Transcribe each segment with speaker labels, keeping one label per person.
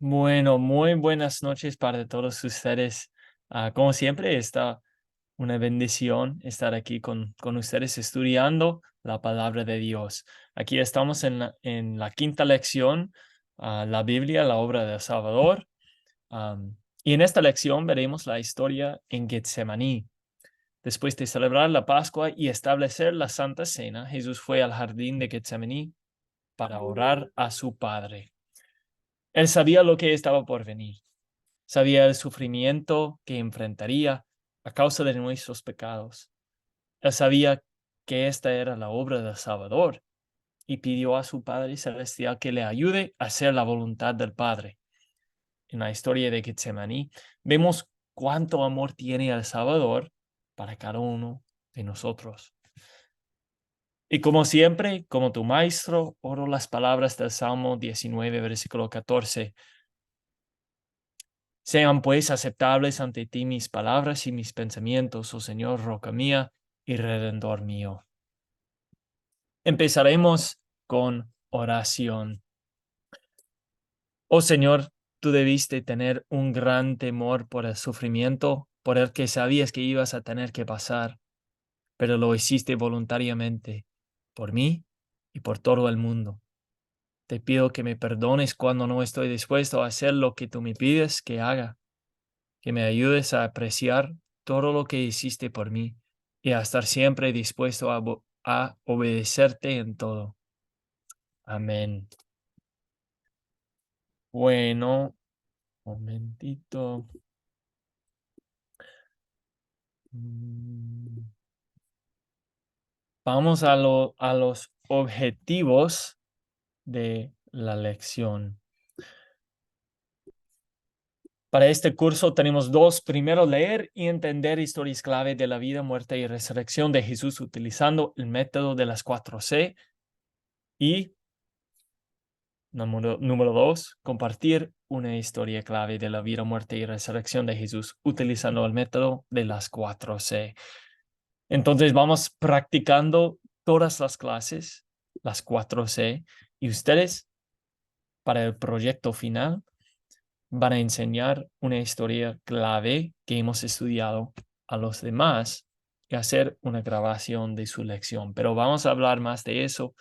Speaker 1: Bueno, muy buenas noches para todos ustedes. Como siempre, está una bendición estar aquí con ustedes estudiando la palabra de Dios. Aquí estamos en la quinta lección, la Biblia, la obra del Salvador. Y en esta lección veremos la historia en Getsemaní. Después de celebrar la Pascua y establecer la Santa Cena, Jesús fue al jardín de Getsemaní para orar a su Padre. Él sabía lo que estaba por venir. Sabía el sufrimiento que enfrentaría a causa de nuestros pecados. Él sabía que esta era la obra del Salvador y pidió a su Padre Celestial que le ayude a hacer la voluntad del Padre. En la historia de Getsemaní vemos cuánto amor tiene el Salvador para cada uno de nosotros. Y como siempre, como tu maestro, oro las palabras del Salmo 19, versículo 14. Sean pues aceptables ante ti mis palabras y mis pensamientos, oh Señor, roca mía y redentor mío. Empezaremos con oración. Oh Señor, tú debiste tener un gran temor por el sufrimiento, por el que sabías que ibas a tener que pasar, pero lo hiciste voluntariamente, por mí y por todo el mundo. Te pido que me perdones cuando no estoy dispuesto a hacer lo que tú me pides que haga, que me ayudes a apreciar todo lo que hiciste por mí y a estar siempre dispuesto a obedecerte en todo. Amén. Bueno, momentito. Mm, Vamos a los objetivos de la lección. Para este curso tenemos dos. Primero, leer y entender historias clave de la vida, muerte y resurrección de Jesús utilizando el método de las 4C. Y número dos, compartir una historia clave de la vida, muerte y resurrección de Jesús utilizando el método de las 4C. Entonces vamos practicando todas las clases, las 4C, y ustedes para el proyecto final van a enseñar una historia clave que hemos estudiado a los demás y hacer una grabación de su lección. Pero vamos a hablar más de eso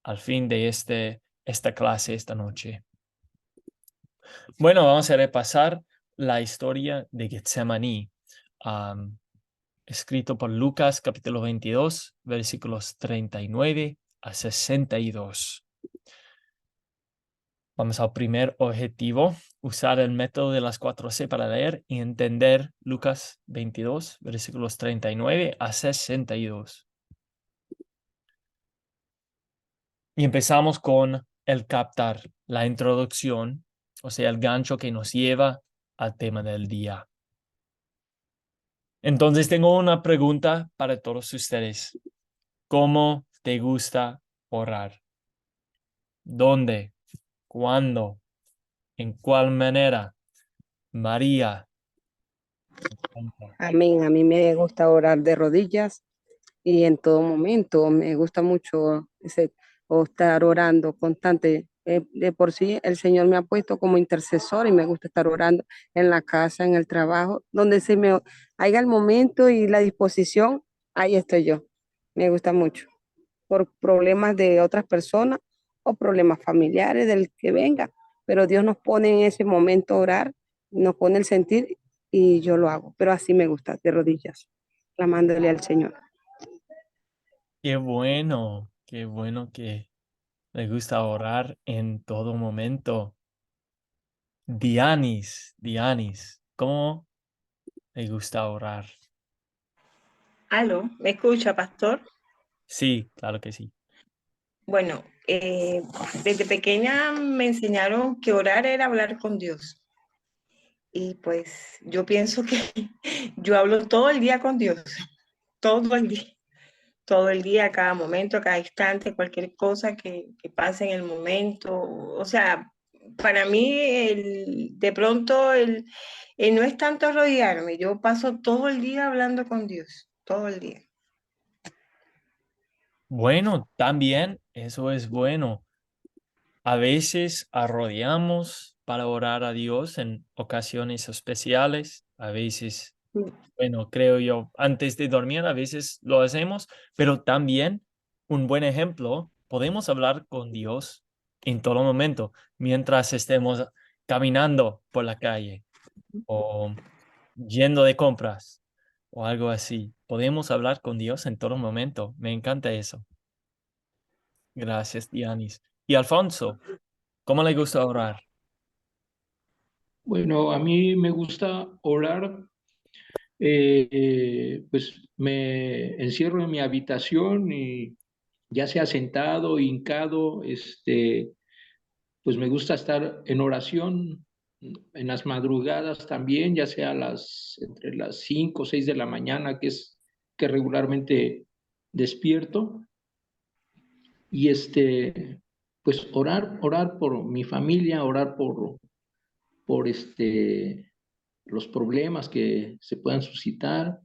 Speaker 1: al fin de esta clase esta noche. Bueno, vamos a repasar la historia de Getsemaní, escrito por Lucas capítulo 22, versículos 39 a 62. Vamos al primer objetivo, usar el método de las 4C para leer y entender Lucas 22, versículos 39 a 62. Y empezamos con el captar, la introducción, o sea, el gancho que nos lleva al tema del día. Entonces tengo una pregunta para todos ustedes. ¿Cómo te gusta orar? ¿Dónde? ¿Cuándo? ¿En cuál manera? María.
Speaker 2: Amén. A mí me gusta orar de rodillas y en todo momento. Me gusta mucho estar orando constante. De por sí, el Señor me ha puesto como intercesor y me gusta estar orando en la casa, en el trabajo, donde se me haya el momento y la disposición, ahí estoy yo. Me gusta mucho. Por problemas de otras personas o problemas familiares del que venga, pero Dios nos pone en ese momento a orar, nos pone el sentir y yo lo hago, pero así me gusta, de rodillas, clamándole al Señor.
Speaker 1: Qué bueno que le gusta orar en todo momento. Dianis, ¿cómo le gusta orar?
Speaker 3: Aló, ¿me escucha, pastor?
Speaker 1: Sí, claro que sí.
Speaker 3: Bueno, desde pequeña me enseñaron que orar era hablar con Dios. Y pues yo pienso que yo hablo todo el día con Dios, todo el día, cada momento, cada instante, cualquier cosa que pase en el momento. O sea, para mí de pronto no es tanto rodearme, yo paso todo el día hablando con Dios, todo el día.
Speaker 1: Bueno, también eso es bueno. A veces arrodillamos para orar a Dios en ocasiones especiales. A veces, bueno, creo yo, antes de dormir a veces lo hacemos, pero también un buen ejemplo, podemos hablar con Dios en todo momento, mientras estemos caminando por la calle o yendo de compras o algo así. Podemos hablar con Dios en todo momento. Me encanta eso. Gracias, Dianis. Y Alfonso, ¿cómo le gusta orar?
Speaker 4: Bueno, a mí me gusta orar, pues me encierro en mi habitación y ya sea sentado, hincado, pues me gusta estar en oración en las madrugadas también, ya sea entre las 5 o 6 de la mañana, que es que regularmente despierto, y pues orar por mi familia, orar por los problemas que se puedan suscitar.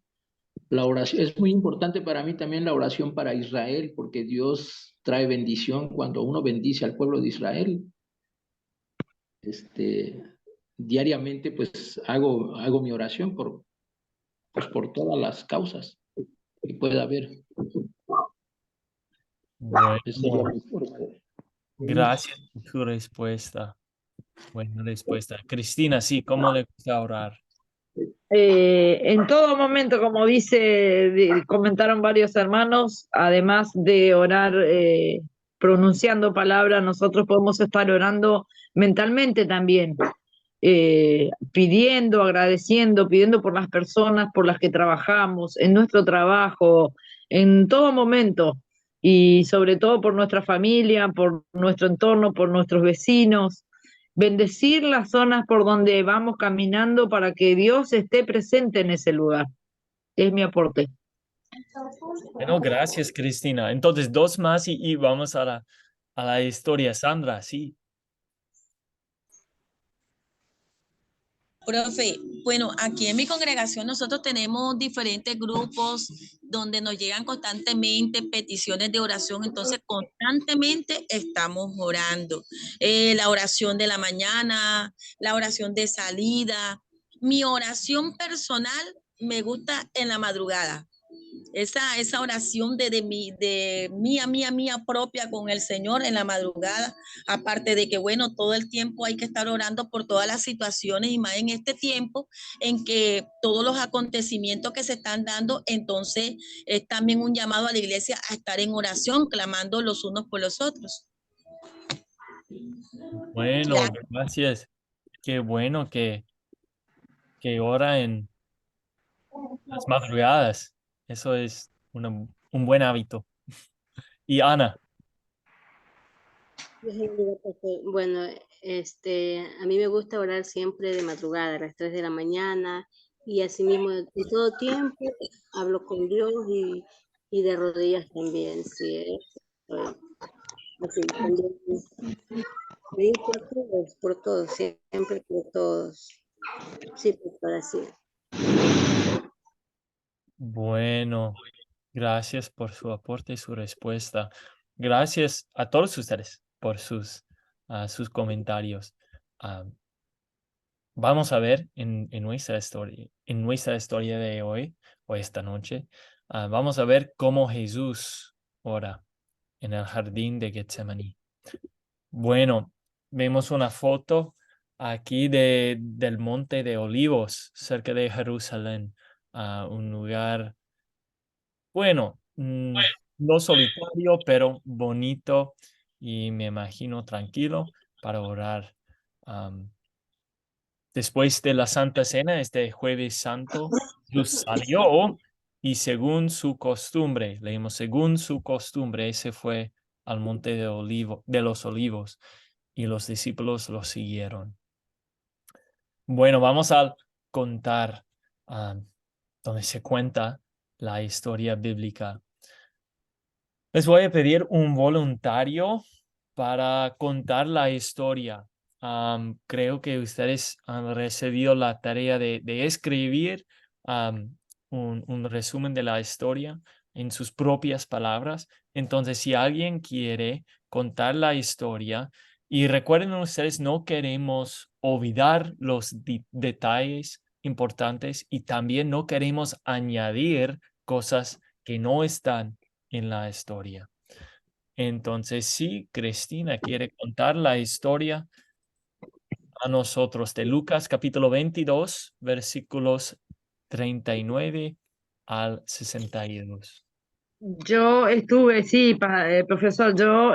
Speaker 4: La oración es muy importante para mí también, la oración para Israel, porque Dios trae bendición cuando uno bendice al pueblo de Israel. Diariamente pues hago mi oración por todas las causas que pueda haber. Esa sería
Speaker 1: Bueno,
Speaker 4: mi respuesta.
Speaker 1: gracias por su respuesta. Buena respuesta. Cristina, sí, ¿cómo le gusta orar?
Speaker 5: En todo momento, como comentaron varios hermanos, además de orar pronunciando palabras, nosotros podemos estar orando mentalmente también, pidiendo, agradeciendo, pidiendo por las personas por las que trabajamos, en nuestro trabajo, en todo momento, y sobre todo por nuestra familia, por nuestro entorno, por nuestros vecinos. Bendecir las zonas por donde vamos caminando para que Dios esté presente en ese lugar. Es mi aporte.
Speaker 1: Bueno, gracias, Cristina. Entonces, dos más y vamos a la historia. Sandra, sí.
Speaker 6: Profe, bueno, aquí en mi congregación nosotros tenemos diferentes grupos donde nos llegan constantemente peticiones de oración, entonces constantemente estamos orando. La oración de la mañana, la oración de salida. Mi oración personal me gusta en la madrugada. Esa oración de mía propia con el Señor en la madrugada, aparte de que, bueno, todo el tiempo hay que estar orando por todas las situaciones y más en este tiempo en que todos los acontecimientos que se están dando, entonces es también un llamado a la iglesia a estar en oración, clamando los unos por los otros.
Speaker 1: Bueno, gracias. Qué bueno que ora en las madrugadas. Eso es un buen hábito. Y Ana,
Speaker 7: Bueno, a mí me gusta orar siempre de madrugada, a las 3 de la mañana, y asimismo de todo tiempo hablo con Dios y de rodillas también, sí. Así, también, pedir por todos, siempre por todos. Sí, por así.
Speaker 1: bueno, gracias por su aporte y su respuesta. Gracias a todos ustedes por sus comentarios. Ah, vamos a ver en nuestra historia de hoy o esta noche, vamos a ver cómo Jesús ora en el jardín de Getsemaní. Bueno, vemos una foto aquí del Monte de Olivos, cerca de Jerusalén, un lugar, bueno, no solitario, pero bonito y me imagino tranquilo para orar. Después de la Santa Cena, este Jueves Santo, Jesús salió y según su costumbre, leímos, según su costumbre, ese fue al Monte de los Olivos y los discípulos lo siguieron. Bueno, vamos a contar donde se cuenta la historia bíblica. Les voy a pedir un voluntario para contar la historia. Creo que ustedes han recibido la tarea de escribir un resumen de la historia en sus propias palabras. Entonces, si alguien quiere contar la historia Y recuerden ustedes, no queremos olvidar los detalles importantes y también no queremos añadir cosas que no están en la historia. Entonces, si Cristina quiere contar la historia a nosotros de Lucas capítulo 22, versículos 39 al 62.
Speaker 5: Yo estuve, sí, profesor, yo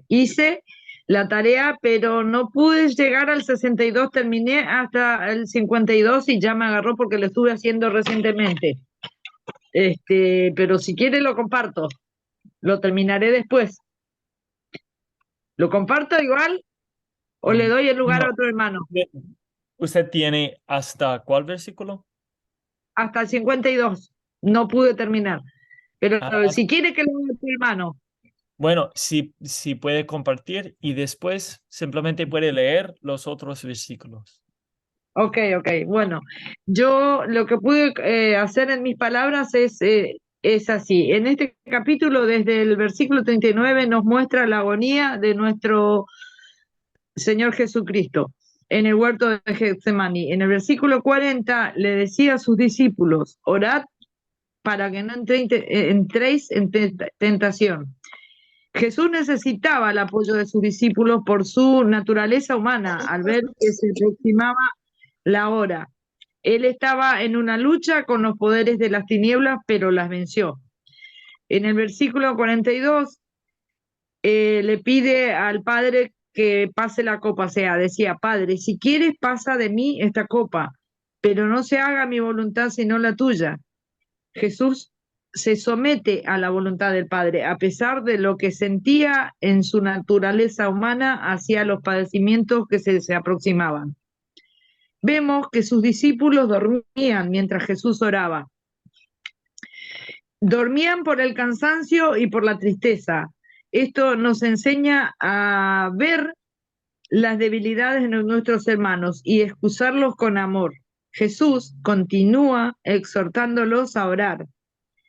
Speaker 5: hice la tarea, pero no pude llegar al 62, terminé hasta el 52 y ya me agarró porque lo estuve haciendo recientemente. Pero si quiere lo comparto, lo terminaré después. ¿Lo comparto igual o le doy el lugar a
Speaker 1: No.
Speaker 5: otro hermano?
Speaker 1: ¿Usted tiene hasta cuál versículo?
Speaker 5: Hasta el 52, no pude terminar. Pero
Speaker 1: Ah,
Speaker 5: si quiere que lo haga otro hermano.
Speaker 1: bueno, si puede compartir y después simplemente puede leer los otros versículos.
Speaker 5: Ok. Bueno, yo lo que pude hacer en mis palabras es así. En este capítulo, desde el versículo 39, nos muestra la agonía de nuestro Señor Jesucristo en el huerto de Getsemaní. En el versículo 40 le decía a sus discípulos, orad para que no entréis en tentación. Jesús necesitaba el apoyo de sus discípulos por su naturaleza humana, al ver que se aproximaba la hora. Él estaba en una lucha con los poderes de las tinieblas, pero las venció. En el versículo 42 le pide al Padre que pase la copa, o sea, decía, Padre, si quieres pasa de mí esta copa, pero no se haga mi voluntad sino la tuya. Jesús se somete a la voluntad del Padre, a pesar de lo que sentía en su naturaleza humana hacia los padecimientos que se aproximaban. Vemos que sus discípulos dormían mientras Jesús oraba. Dormían por el cansancio y por la tristeza. Esto nos enseña a ver las debilidades de nuestros hermanos y excusarlos con amor. Jesús continúa exhortándolos a orar.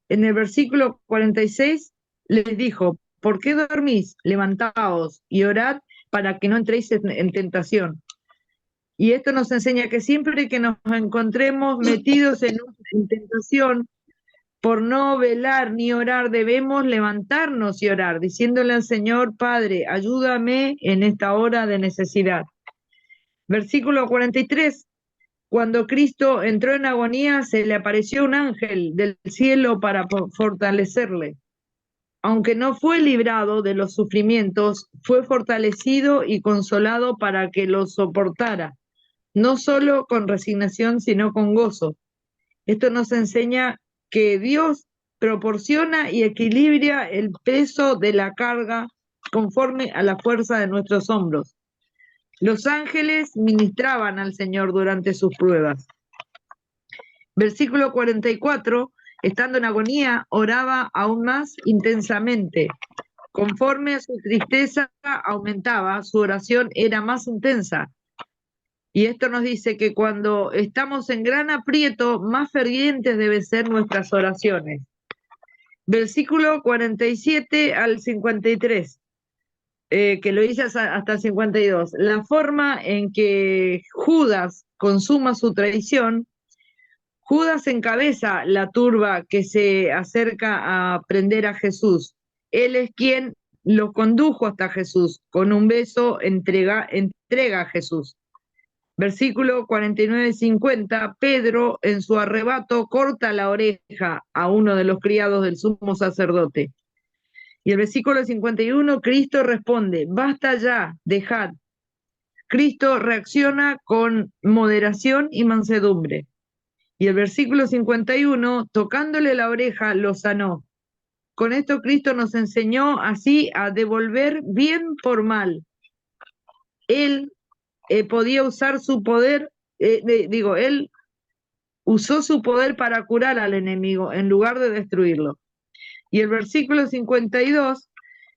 Speaker 5: En el versículo 46 les dijo, ¿por qué dormís? Levantaos y orad para que no entréis en tentación. Y esto nos enseña que siempre que nos encontremos metidos en tentación, por no velar ni orar, debemos levantarnos y orar, diciéndole al Señor, Padre, ayúdame en esta hora de necesidad. Versículo 43. Cuando Cristo entró en agonía, se le apareció un ángel del cielo para fortalecerle. Aunque no fue librado de los sufrimientos, fue fortalecido y consolado para que los soportara, no solo con resignación, sino con gozo. Esto nos enseña que Dios proporciona y equilibra el peso de la carga conforme a la fuerza de nuestros hombros. Los ángeles ministraban al Señor durante sus pruebas. Versículo 44, estando en agonía, oraba aún más intensamente. Conforme a su tristeza aumentaba, su oración era más intensa. Y esto nos dice que cuando estamos en gran aprieto, más fervientes deben ser nuestras oraciones. Versículo 47 al 53. Que lo hice hasta el 52, la forma en que Judas consuma su traición. Judas encabeza la turba que se acerca a prender a Jesús. Él es quien lo condujo hasta Jesús. Con un beso entrega a Jesús. Versículo 49-50, Pedro en su arrebato corta la oreja a uno de los criados del sumo sacerdote. Y el versículo 51, Cristo responde, basta ya, dejad. Cristo reacciona con moderación y mansedumbre. Y el versículo 51, tocándole la oreja, lo sanó. Con esto Cristo nos enseñó así a devolver bien por mal. Él podía usar su poder, él usó su poder para curar al enemigo en lugar de destruirlo. Y el versículo 52,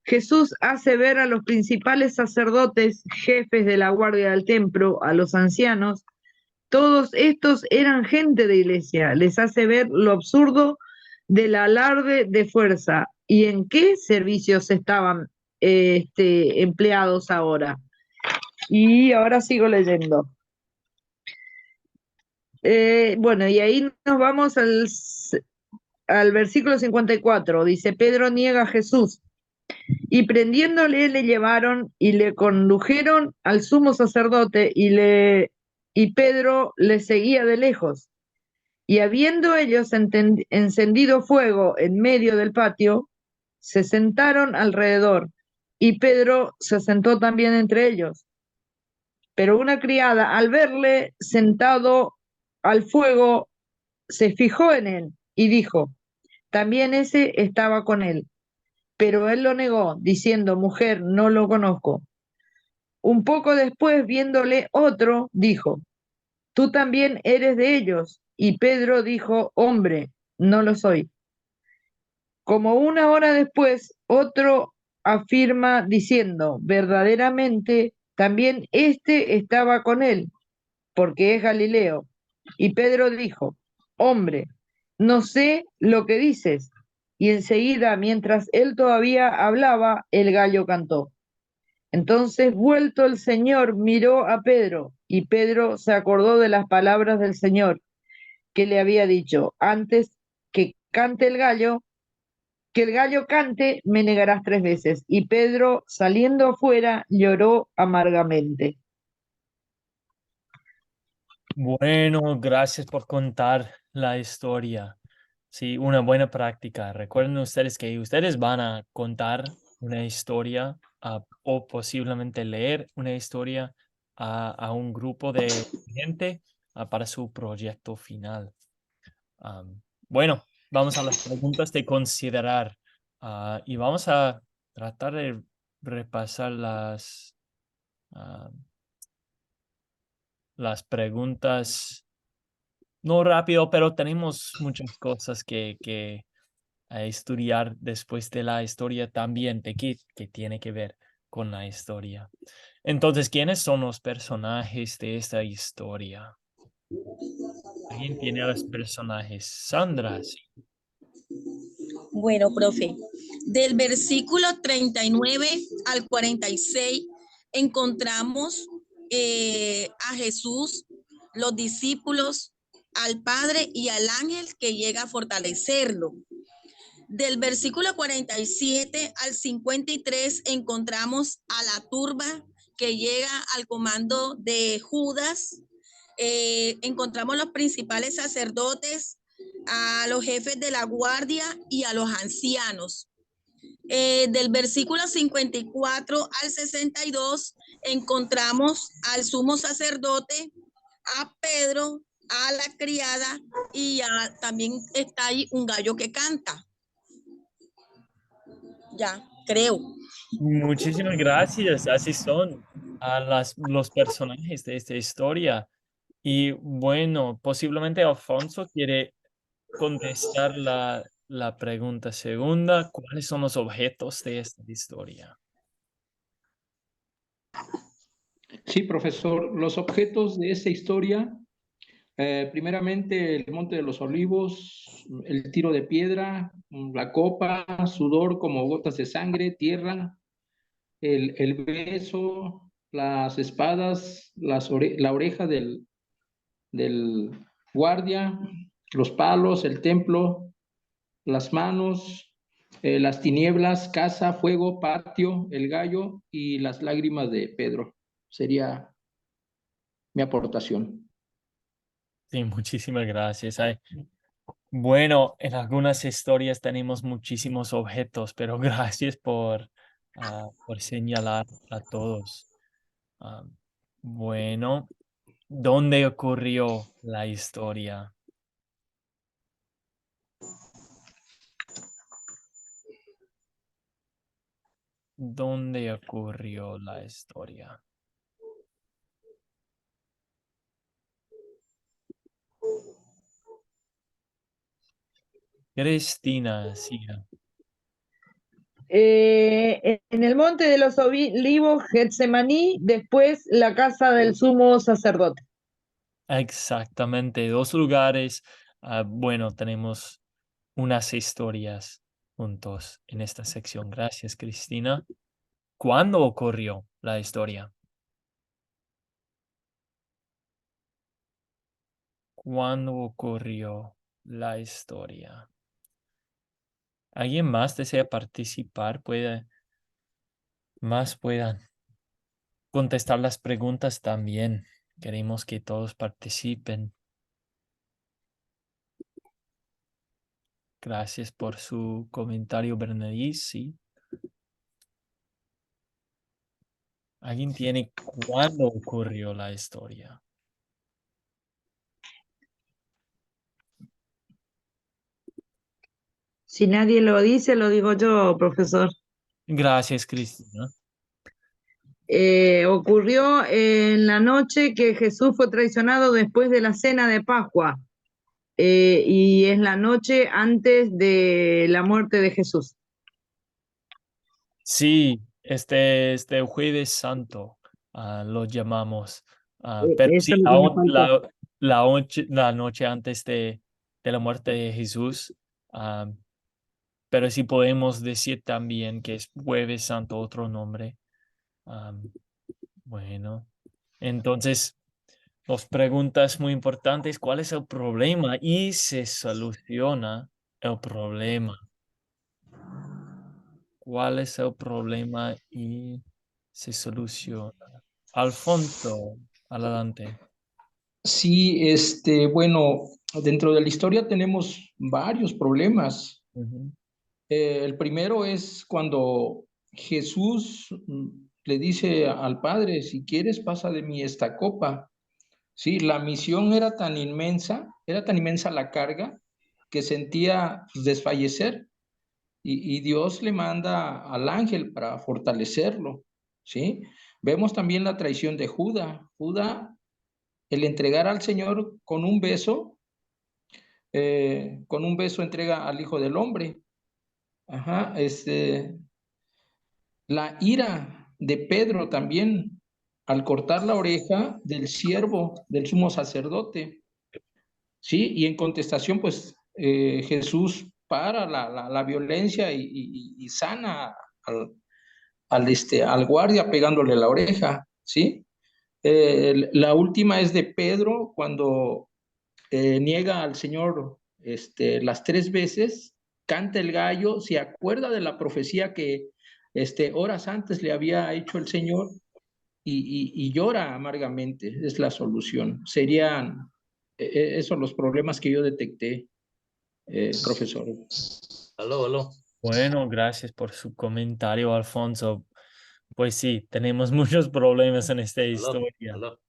Speaker 5: Jesús hace ver a los principales sacerdotes, jefes de la guardia del templo, a los ancianos, todos estos eran gente de iglesia, les hace ver lo absurdo del alarde de fuerza y en qué servicios estaban empleados ahora. Y ahora sigo leyendo. Bueno, y ahí nos vamos al versículo 54. Dice, Pedro niega a Jesús. Y prendiéndole le llevaron y le condujeron al sumo sacerdote y Pedro le seguía de lejos. Y habiendo ellos encendido fuego en medio del patio, se sentaron alrededor, y Pedro se sentó también entre ellos. Pero una criada, al verle sentado al fuego, se fijó en él y dijo, también ese estaba con él. Pero él lo negó, diciendo, mujer, no lo conozco. Un poco después, viéndole otro, dijo, tú también eres de ellos. Y Pedro dijo, hombre, no lo soy. Como una hora después, otro afirma diciendo, verdaderamente, también este estaba con él, porque es Galileo. Y Pedro dijo, hombre, no sé lo que dices. Y enseguida, mientras él todavía hablaba, el gallo cantó. Entonces, vuelto el Señor, miró a Pedro, y Pedro se acordó de las palabras del Señor que le había dicho, antes que cante el gallo, que el gallo cante, me negarás 3 veces. Y Pedro, saliendo afuera, lloró amargamente.
Speaker 1: Bueno, gracias por contar la historia. Sí, una buena práctica. Recuerden ustedes que ustedes van a contar una historia o posiblemente leer una historia a un grupo de gente para su proyecto final. Bueno, vamos a las preguntas de considerar y vamos a tratar de repasar ah, las preguntas. No rápido, pero tenemos muchas cosas que estudiar después de la historia también, que tiene que ver con la historia. Entonces, ¿quiénes son los personajes de esta historia? ¿Alguien tiene a los personajes? Sandra, sí.
Speaker 6: Bueno, profe, del versículo 39 al 46 encontramos a Jesús, los discípulos, al Padre y al ángel que llega a fortalecerlo. Del versículo 47 al 53 encontramos a la turba que llega al comando de Judas. Encontramos los principales sacerdotes, a los jefes de la guardia y a los ancianos. Del versículo 54 al 62 encontramos al sumo sacerdote, a Pedro, a la criada y también está ahí un gallo que canta. Ya, creo.
Speaker 1: Muchísimas gracias. Así son los personajes de esta historia. Y bueno, posiblemente Alfonso quiere contestar la pregunta segunda. ¿Cuáles son los objetos de esta historia?
Speaker 4: Sí, profesor, los objetos de esta historia, primeramente el Monte de los Olivos, el tiro de piedra, la copa, sudor como gotas de sangre, tierra, el beso, las espadas, la oreja del guardia, los palos, el templo, las manos, las tinieblas, casa, fuego, patio, el gallo y las lágrimas de Pedro. Sería mi aportación.
Speaker 1: Sí, muchísimas gracias. Bueno, en algunas historias tenemos muchísimos objetos, pero gracias por señalar a todos. Bueno, ¿dónde ocurrió la historia? ¿Dónde ocurrió la historia? Cristina, siga.
Speaker 5: En el monte de los olivos, Getsemaní, después la casa del sumo sacerdote.
Speaker 1: Exactamente, 2 lugares. Bueno, tenemos unas historias juntos en esta sección. Gracias, Cristina. ¿Cuándo ocurrió la historia? ¿Cuándo ocurrió la historia? ¿Alguien más desea participar? Puedan contestar las preguntas también. Queremos que todos participen. Gracias por su comentario, Bernadette. Sí. ¿Alguien tiene cuándo ocurrió la historia?
Speaker 5: Si nadie lo dice, lo digo yo, profesor.
Speaker 1: Gracias, Cristina.
Speaker 5: Ocurrió en la noche que Jesús fue traicionado después de la cena de Pascua. Y es la noche antes de la muerte de Jesús.
Speaker 1: Sí, este Jueves Santo lo llamamos. Pero
Speaker 5: Eso
Speaker 1: sí,
Speaker 5: es lo que me faltó.
Speaker 1: la noche antes de la muerte de Jesús. ah, pero sí podemos decir también que es Jueves Santo, otro nombre. Bueno, entonces, dos preguntas muy importantes. ¿Cuál es el problema? Y se soluciona el problema. ¿Cuál es el problema? Y se soluciona. Alfonso, adelante.
Speaker 4: Sí, bueno, dentro de la historia tenemos varios problemas.
Speaker 1: Ujú.
Speaker 4: El primero es cuando Jesús le dice al Padre, si quieres pasa de mí esta copa. Sí, la misión era tan inmensa la carga que sentía desfallecer y Dios le manda al ángel para fortalecerlo. ¿Sí? Vemos también la traición de Judas. Judas, el entregar al Señor con un beso entrega al Hijo del Hombre. Ajá, la ira de Pedro también, al cortar la oreja del siervo del sumo sacerdote, ¿sí? Y en contestación, pues Jesús para la violencia y sana al guardia pegándole la oreja, ¿sí? La última es de Pedro, cuando niega al Señor las 3 veces, canta el gallo, se acuerda de la profecía que horas antes le había hecho el Señor y llora amargamente. Es la solución. Serían esos los problemas que yo detecté, profesor.
Speaker 8: Aló.
Speaker 1: Bueno, gracias por su comentario, Alfonso. Pues sí, tenemos muchos problemas en esta historia.
Speaker 8: Aló.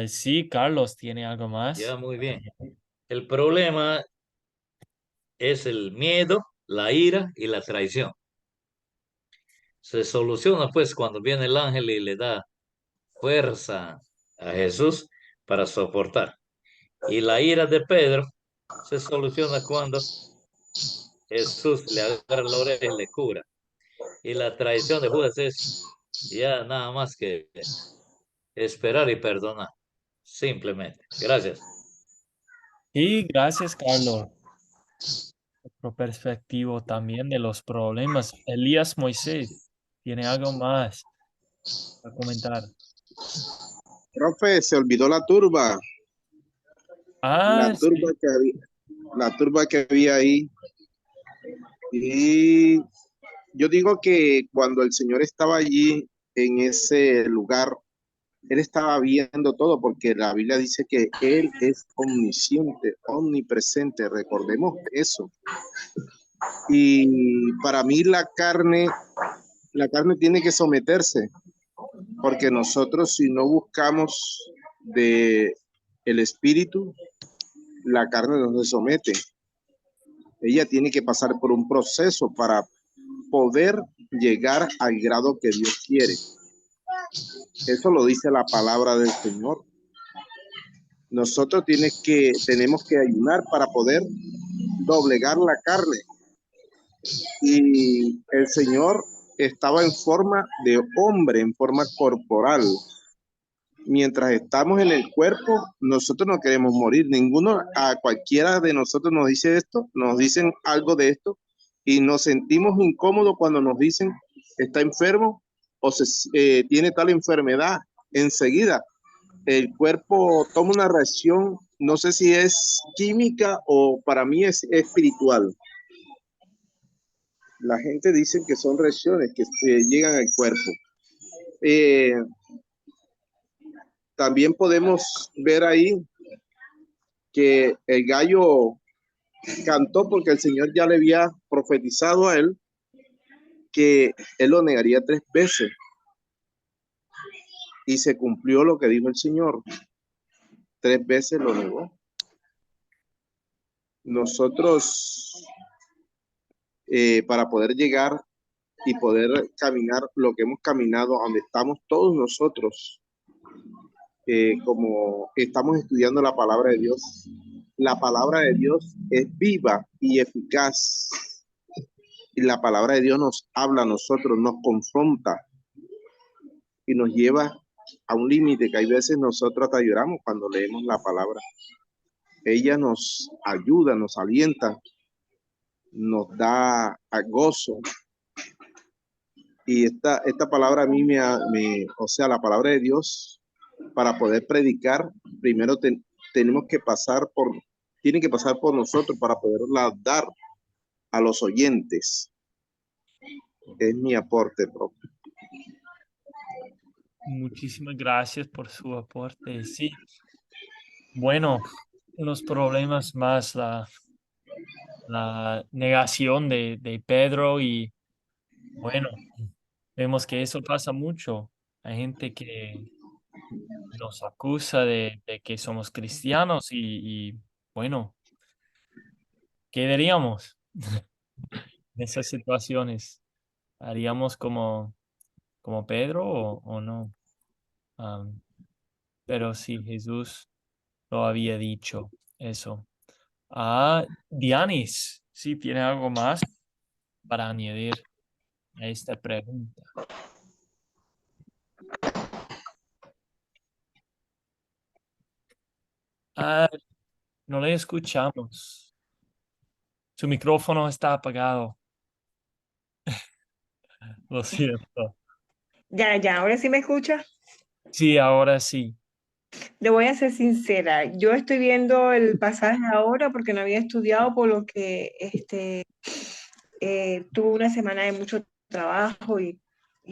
Speaker 1: Sí, Carlos, ¿tiene algo más?
Speaker 8: Ya, muy bien. El problema es el miedo, la ira y la traición. Se soluciona pues cuando viene el ángel y le da fuerza a Jesús para soportar. Y la ira de Pedro se soluciona cuando Jesús le agarra la oreja y le cura. Y la traición de Judas es ya nada más que esperar y perdonar. Simplemente. Gracias.
Speaker 1: Sí, gracias, Carlos. Otro perspectivo también de los problemas. Elías Moisés, ¿tiene algo más a comentar?
Speaker 9: Profe, se olvidó la turba,
Speaker 1: Ah, sí.
Speaker 9: la turba que había ahí. Y yo digo que cuando el Señor estaba allí en ese lugar, Él estaba viendo todo, porque la Biblia dice que Él es omnisciente, omnipresente, recordemos eso. Y para mí la carne tiene que someterse, porque nosotros si no buscamos de el espíritu, la carne no se somete. Ella tiene que pasar por un proceso para poder llegar al grado que Dios quiere. Eso lo dice la palabra del Señor. Nosotros tenemos que ayunar para poder doblegar la carne. Y el Señor estaba en forma de hombre, en forma corporal. Mientras estamos en el cuerpo, nosotros no queremos morir. A cualquiera de nosotros nos dice esto, nos dicen algo de esto y nos sentimos incómodos cuando nos dicen está enfermo o tiene tal enfermedad. Enseguida el cuerpo toma una reacción, no sé si es química o para mí es espiritual. La gente dice que son reacciones que llegan al cuerpo. Eh, También podemos ver ahí que el gallo cantó porque el Señor ya le había profetizado a él que él lo negaría 3 veces y se cumplió lo que dijo el Señor. 3 veces lo negó. Nosotros, para poder llegar y poder caminar lo que hemos caminado, donde estamos todos nosotros, como estamos estudiando la palabra de Dios, la palabra de Dios es viva y eficaz. Y la palabra de Dios nos habla a nosotros, nos confronta y nos lleva a un límite que hay veces nosotros hasta lloramos cuando leemos la palabra. Ella nos ayuda, nos alienta, nos da gozo. Y esta palabra a mí o sea, la palabra de Dios, para poder predicar, primero tenemos que tiene que pasar por nosotros para poderla dar a los oyentes. Es mi aporte propio.
Speaker 1: Muchísimas gracias por su aporte. Sí, bueno, los problemas más la negación de Pedro y bueno, vemos que eso pasa mucho. Hay gente que nos acusa de que somos cristianos y bueno, ¿qué diríamos en esas situaciones? ¿Haríamos como Pedro o no? Am, pero sí, Jesús lo había dicho eso. Dianis, sí, ¿tiene algo más para añadir a esta pregunta? No le escuchamos. Su micrófono está apagado. Lo siento.
Speaker 3: Ya, ahora sí me escucha.
Speaker 1: Sí, ahora sí.
Speaker 3: Le voy a ser sincera, yo estoy viendo el pasaje ahora porque no había estudiado, por lo que tuve una semana de mucho trabajo y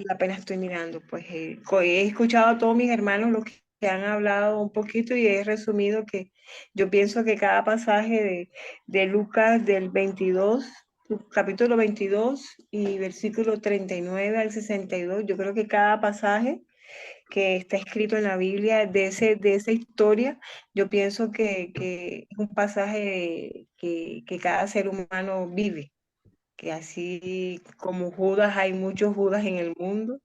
Speaker 3: apenas estoy mirando. Pues he escuchado a todos mis hermanos los que han hablado un poquito y he resumido que yo pienso que cada pasaje de Lucas del 22, capítulo 22 y versículo 39 al 62, yo creo que cada pasaje que está escrito en la Biblia de esa historia, yo pienso que es un pasaje que cada ser humano vive, que así como Judas, hay muchos Judas en el mundo,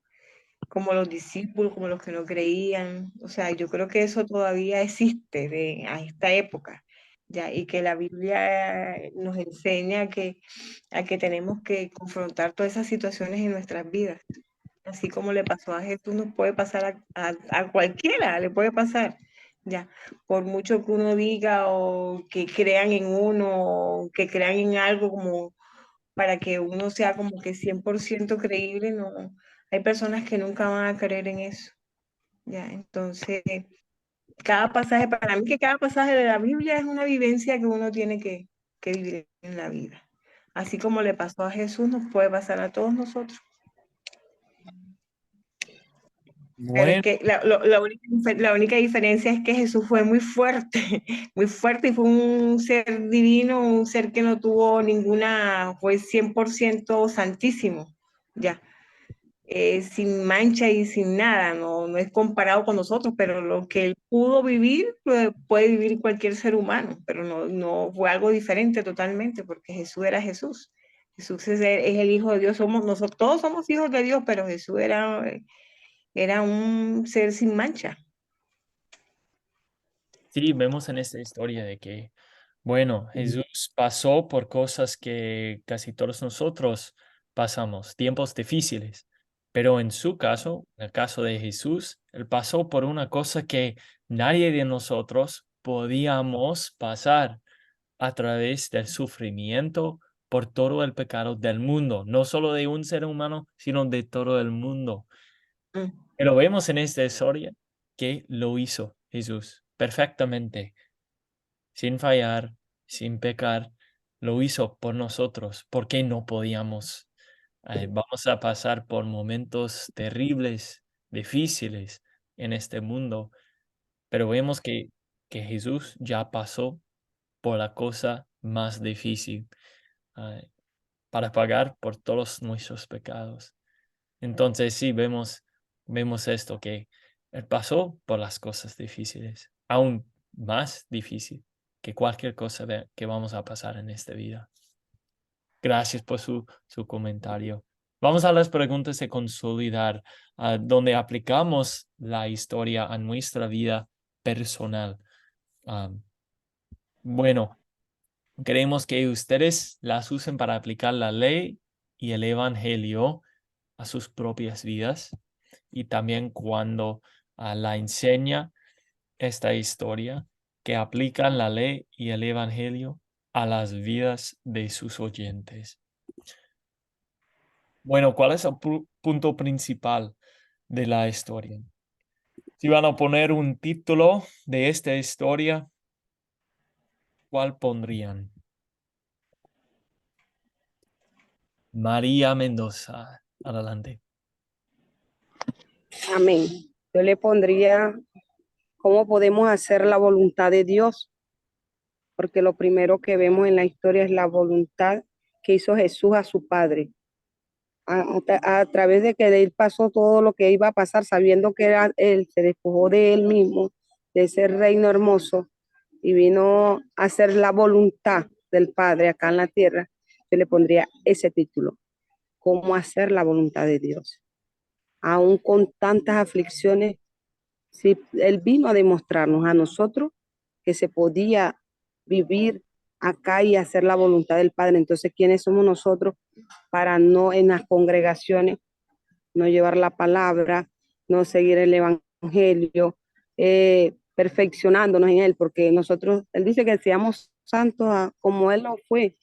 Speaker 3: como los discípulos, como los que no creían, o sea, yo creo que eso todavía existe a esta época. Ya, y que la Biblia nos enseña a que tenemos que confrontar todas esas situaciones en nuestras vidas. Así como le pasó a Jesús, nos puede pasar a cualquiera, le puede pasar. Ya, por mucho que uno diga o que crean en uno, o que crean en algo como para que uno sea como que 100% creíble, no. Hay personas que nunca van a creer en eso. Ya, entonces, cada pasaje, para mí que cada pasaje de la Biblia es una vivencia que uno tiene que vivir en la vida. Así como le pasó a Jesús, nos puede pasar a todos nosotros. Pero es
Speaker 1: Bueno,
Speaker 3: que la única diferencia es que Jesús fue muy fuerte, muy fuerte y fue un ser divino, un ser que no tuvo ninguna, fue 100% santísimo, ya, sin mancha y sin nada, no es comparado con nosotros, pero lo que él pudo vivir, puede vivir cualquier ser humano, pero no fue algo diferente totalmente, porque Jesús era Jesús. Jesús es el Hijo de Dios, nosotros todos somos hijos de Dios, pero Jesús era un ser sin mancha.
Speaker 1: sí, vemos en esta historia de que, bueno, Jesús pasó por cosas que casi todos nosotros pasamos, tiempos difíciles, pero en su caso, en el caso de Jesús, él pasó por una cosa que nadie de nosotros podíamos pasar a través del sufrimiento por todo el pecado del mundo, no solo de un ser humano, sino de todo el mundo.
Speaker 3: Mm.
Speaker 1: Pero vemos en esta historia que lo hizo. Jesús perfectamente, sin fallar, sin pecar, lo hizo por nosotros. ¿Por qué no podíamos? Vamos a pasar por momentos terribles, difíciles en este mundo, pero vemos que Jesús ya pasó por la cosa más difícil para pagar por todos nuestros pecados. Entonces sí, vemos esto, que Él pasó por las cosas difíciles, aún más difícil que cualquier cosa que vamos a pasar en esta vida. Gracias por su comentario. Vamos a las preguntas de consolidar, donde aplicamos la historia a nuestra vida personal. Bueno, queremos que ustedes las usen para aplicar la ley y el evangelio a sus propias vidas, y también cuando la enseña esta historia, que aplican la ley y el evangelio a las vidas de sus oyentes. Bueno, ¿cuál es el punto principal de la historia? Si van a poner un título de esta historia, ¿cuál pondrían? María Mendoza, adelante.
Speaker 2: Amén. Yo le pondría cómo podemos hacer la voluntad de Dios, porque lo primero que vemos en la historia es la voluntad que hizo Jesús a su Padre. A través de que él pasó todo lo que iba a pasar, sabiendo que era él, se despojó de él mismo, de ese reino hermoso, y vino a hacer la voluntad del Padre acá en la tierra. Yo le pondría ese título, cómo hacer la voluntad de Dios. Aún con tantas aflicciones, sí, él vino a demostrarnos a nosotros que se podía vivir acá y hacer la voluntad del Padre. Entonces, ¿quiénes somos nosotros para no en las congregaciones, no llevar la palabra, no seguir el evangelio, perfeccionándonos en él? Porque nosotros, él dice que seamos santos como él lo fue,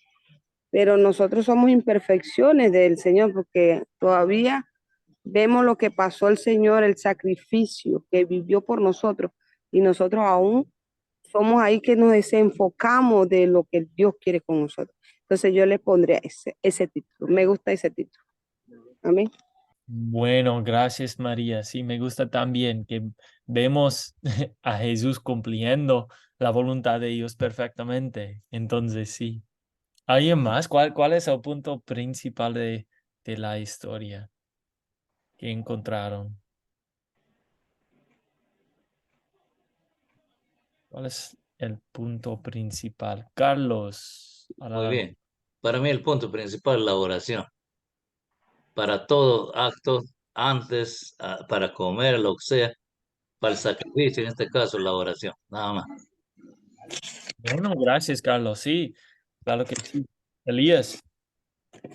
Speaker 2: pero nosotros somos imperfecciones del Señor, porque todavía vemos lo que pasó el Señor, el sacrificio que vivió por nosotros, y nosotros aún somos ahí que nos desenfocamos de lo que Dios quiere con nosotros. Entonces yo le pondría ese título. Me gusta ese título. Amén.
Speaker 1: Bueno, gracias María. Sí, me gusta también que vemos a Jesús cumpliendo la voluntad de Dios perfectamente. Entonces, sí. ¿Alguien más? ¿Cuál es el punto principal de la historia que encontraron? ¿Cuál es el punto principal? Carlos,
Speaker 8: Muy
Speaker 1: adelante.
Speaker 8: bien. Para mí el punto principal es la oración. Para todo acto, antes, para comer, lo que sea, para el sacrificio, en este caso, la oración, nada más.
Speaker 1: Bueno, gracias, Carlos. Sí, claro que sí. Elías,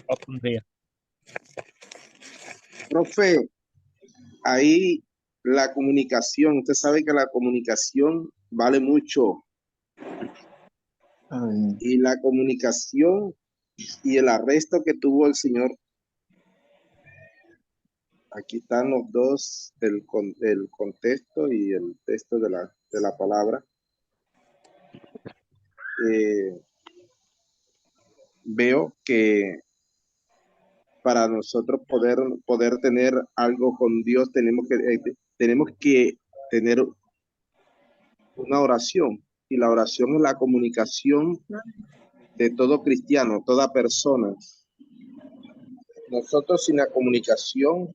Speaker 1: ¿cuál pondría?
Speaker 9: Profe, ahí la comunicación, usted sabe que la comunicación vale mucho. Y la comunicación y el arresto que tuvo el Señor, aquí están los dos, el contexto y el texto de la palabra. Veo que para nosotros poder tener algo con Dios, tenemos que tener una oración. Y la oración es la comunicación de todo cristiano, toda persona. Nosotros sin la comunicación,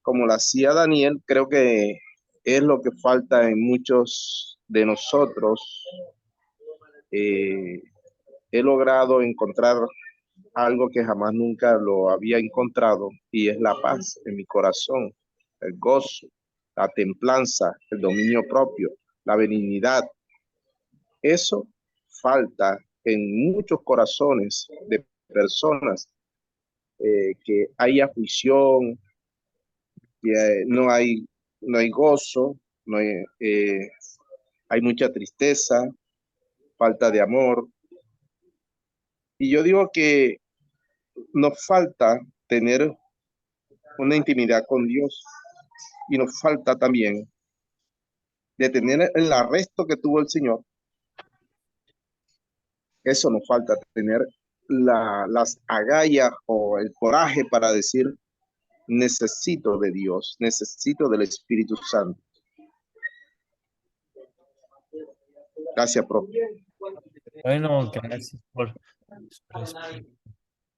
Speaker 9: como la hacía Daniel, creo que es lo que falta en muchos de nosotros. He logrado encontrar algo que jamás nunca lo había encontrado, y es la paz en mi corazón, el gozo, la templanza, el dominio propio, la benignidad. Eso falta en muchos corazones de personas, que hay aflicción, que no hay gozo, no hay, hay mucha tristeza, falta de amor. Y yo digo que nos falta tener una intimidad con Dios, y nos falta también de tener el arresto que tuvo el Señor. Eso nos falta, tener las agallas o el coraje para decir, necesito de Dios, necesito del Espíritu Santo. Gracias, profe.
Speaker 1: Bueno, gracias por su respuesta.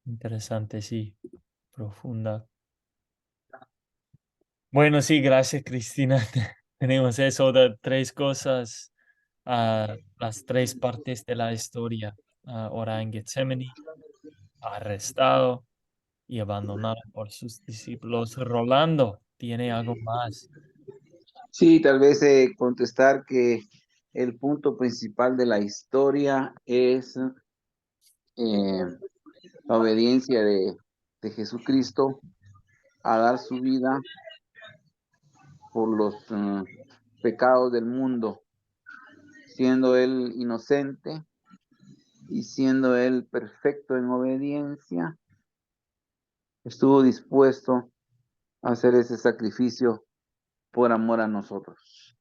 Speaker 1: Interesante, sí, profunda. Bueno, sí, gracias, Cristina. Tenemos eso de tres cosas, las tres partes de la historia. Ahora en Getsemaní, arrestado y abandonado por sus discípulos. Rolando, ¿tiene algo más?
Speaker 10: Sí, tal vez contestar que el punto principal de la historia es la obediencia de Jesucristo a dar su vida por los pecados del mundo, siendo Él inocente y siendo Él perfecto en obediencia, estuvo dispuesto a hacer ese sacrificio por amor a nosotros.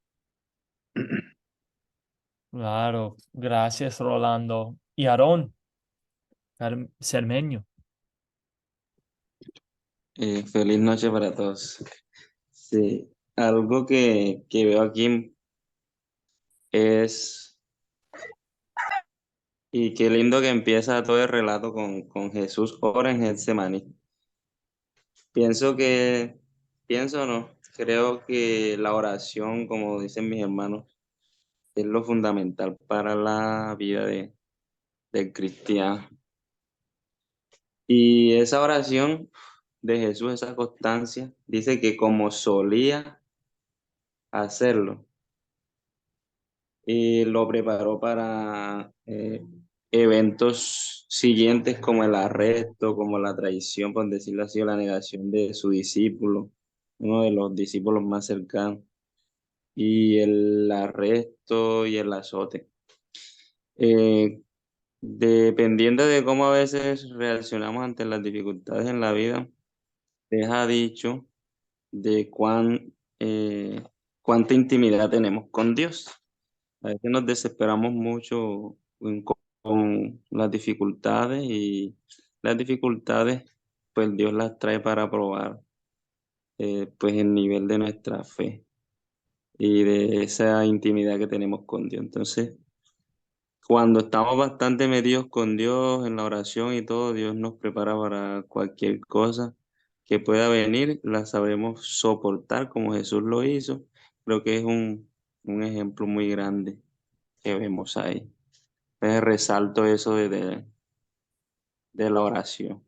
Speaker 1: Claro, gracias, Rolando. Y Aarón Cermeño.
Speaker 11: Feliz noche para todos. Sí, algo que veo aquí es, y qué lindo que empieza todo el relato con Jesús ora en Getsemaní. Pienso no, creo que la oración, como dicen mis hermanos, es lo fundamental para la vida del cristiano. Y esa oración de Jesús, esa constancia, dice que como solía hacerlo, y lo preparó para eventos siguientes como el arresto, como la traición, por decirlo así, o la negación de su discípulo, uno de los discípulos más cercanos, y el arresto y el azote. Dependiendo de cómo a veces reaccionamos ante las dificultades en la vida, deja dicho de cuánta intimidad tenemos con Dios. A veces nos desesperamos mucho con las dificultades, y las dificultades, pues Dios las trae para probar pues el nivel de nuestra fe y de esa intimidad que tenemos con Dios. Entonces, cuando estamos bastante metidos con Dios en la oración y todo, Dios nos prepara para cualquier cosa que pueda venir, la sabremos soportar como Jesús lo hizo. Creo que es un ejemplo muy grande que vemos ahí. Resalto eso de la oración.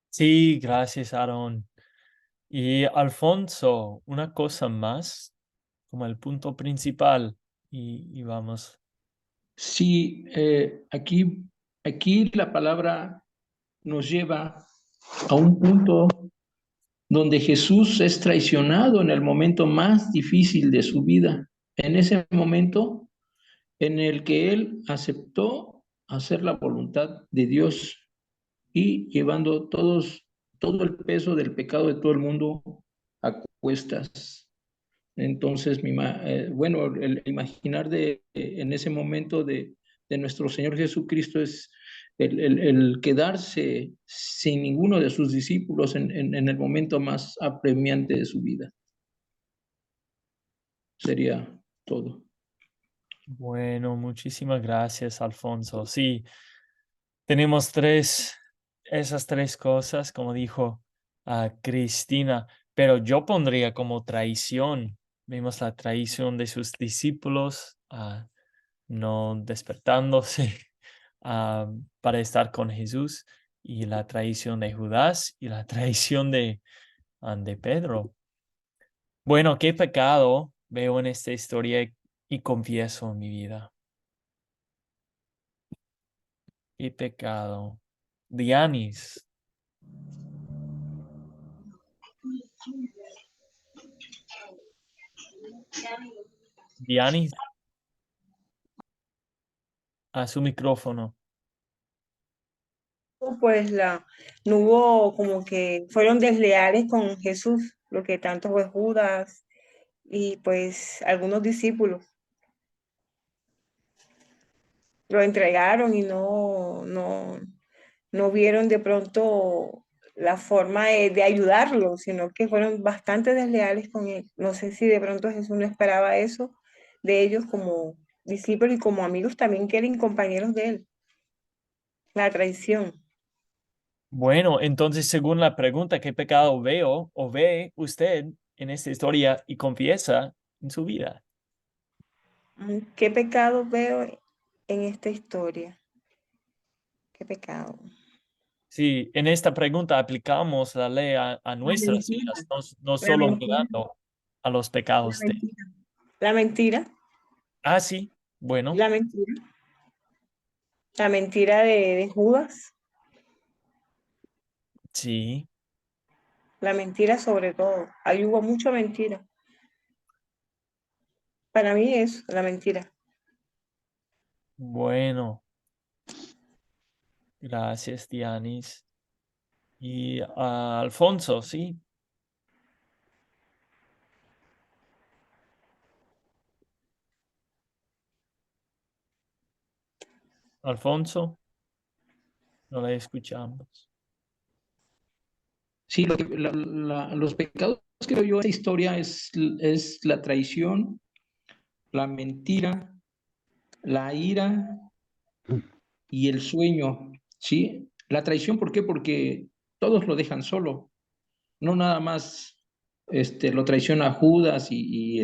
Speaker 1: Sí, gracias, Aarón. Y Alfonso, una cosa más, como el punto principal, y vamos.
Speaker 4: Sí, aquí la palabra nos lleva a un punto donde Jesús es traicionado en el momento más difícil de su vida, en ese momento en el que él aceptó hacer la voluntad de Dios y llevando todo el peso del pecado de todo el mundo a cuestas. Entonces, bueno, el imaginar en ese momento de nuestro Señor Jesucristo es el quedarse sin ninguno de sus discípulos en el momento más apremiante de su vida. Sería todo.
Speaker 1: Bueno, muchísimas gracias, Alfonso. Sí, tenemos esas tres cosas, como dijo Cristina, pero yo pondría como traición. Vemos la traición de sus discípulos, no despertándose para estar con Jesús, y la traición de Judas y la traición de Pedro. Bueno, ¿qué pecado veo en esta historia y confieso en mi vida? ¿Qué pecado? Dianis. Dianis, a su micrófono.
Speaker 3: Pues no hubo como que fueron desleales con Jesús, lo que tanto fue Judas y pues algunos discípulos lo entregaron y no vieron de pronto la forma de ayudarlo, sino que fueron bastante desleales con él. No sé si de pronto Jesús no esperaba eso de ellos como discípulos y como amigos también que eran compañeros de él. La traición.
Speaker 1: Bueno, entonces, según la pregunta, ¿qué pecado veo o ve usted en esta historia y confiesa en su vida?
Speaker 3: ¿Qué pecado veo en esta historia? ¿Qué pecado?
Speaker 1: Sí, en esta pregunta aplicamos la ley a
Speaker 3: La
Speaker 1: nuestras
Speaker 3: mentira.
Speaker 1: vidas, no
Speaker 3: La
Speaker 1: solo
Speaker 3: mentira.
Speaker 1: mirando a los
Speaker 3: La
Speaker 1: pecados de...
Speaker 3: mentira. La mentira.
Speaker 1: Ah, sí, bueno,
Speaker 3: La mentira. La mentira de Judas.
Speaker 1: sí,
Speaker 3: La mentira sobre todo. Ahí hubo mucha mentira. Para mí es la mentira.
Speaker 1: bueno, gracias, Dianis. Y Alfonso, sí, Alfonso, no le escuchamos.
Speaker 4: Sí, los pecados que veo yo en esta historia es la traición, la mentira, la ira y el sueño, ¿sí? La traición, ¿por qué? Porque todos lo dejan solo, no nada más lo traiciona Judas y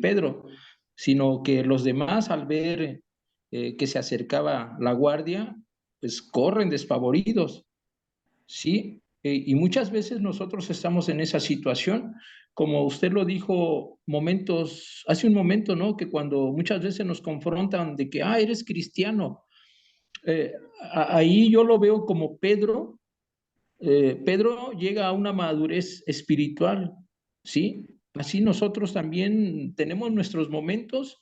Speaker 4: Pedro, sino que los demás al ver que se acercaba la guardia, pues corren despavoridos, ¿sí? Y muchas veces nosotros estamos en esa situación, como usted lo dijo hace un momento, ¿no? Que cuando muchas veces nos confrontan de que, eres cristiano, eh, ahí yo lo veo como Pedro. Pedro llega a una madurez espiritual, ¿sí? Así nosotros también tenemos nuestros momentos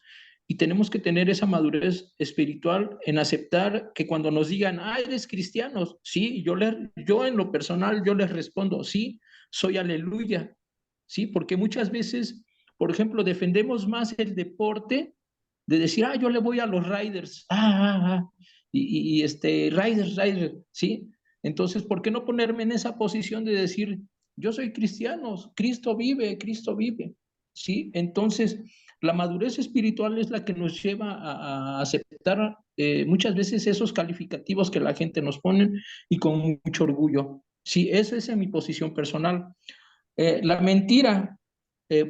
Speaker 4: y tenemos que tener esa madurez espiritual en aceptar que cuando nos digan, eres cristiano, sí, yo en lo personal, yo les respondo, sí, soy aleluya, sí, porque muchas veces, por ejemplo, defendemos más el deporte de decir, yo le voy a los Riders, Riders, ¿sí? Entonces, ¿por qué no ponerme en esa posición de decir, yo soy cristiano, Cristo vive, ¿sí? Entonces, la madurez espiritual es la que nos lleva a aceptar muchas veces esos calificativos que la gente nos pone y con mucho orgullo. Sí, esa es mi posición personal. La mentira,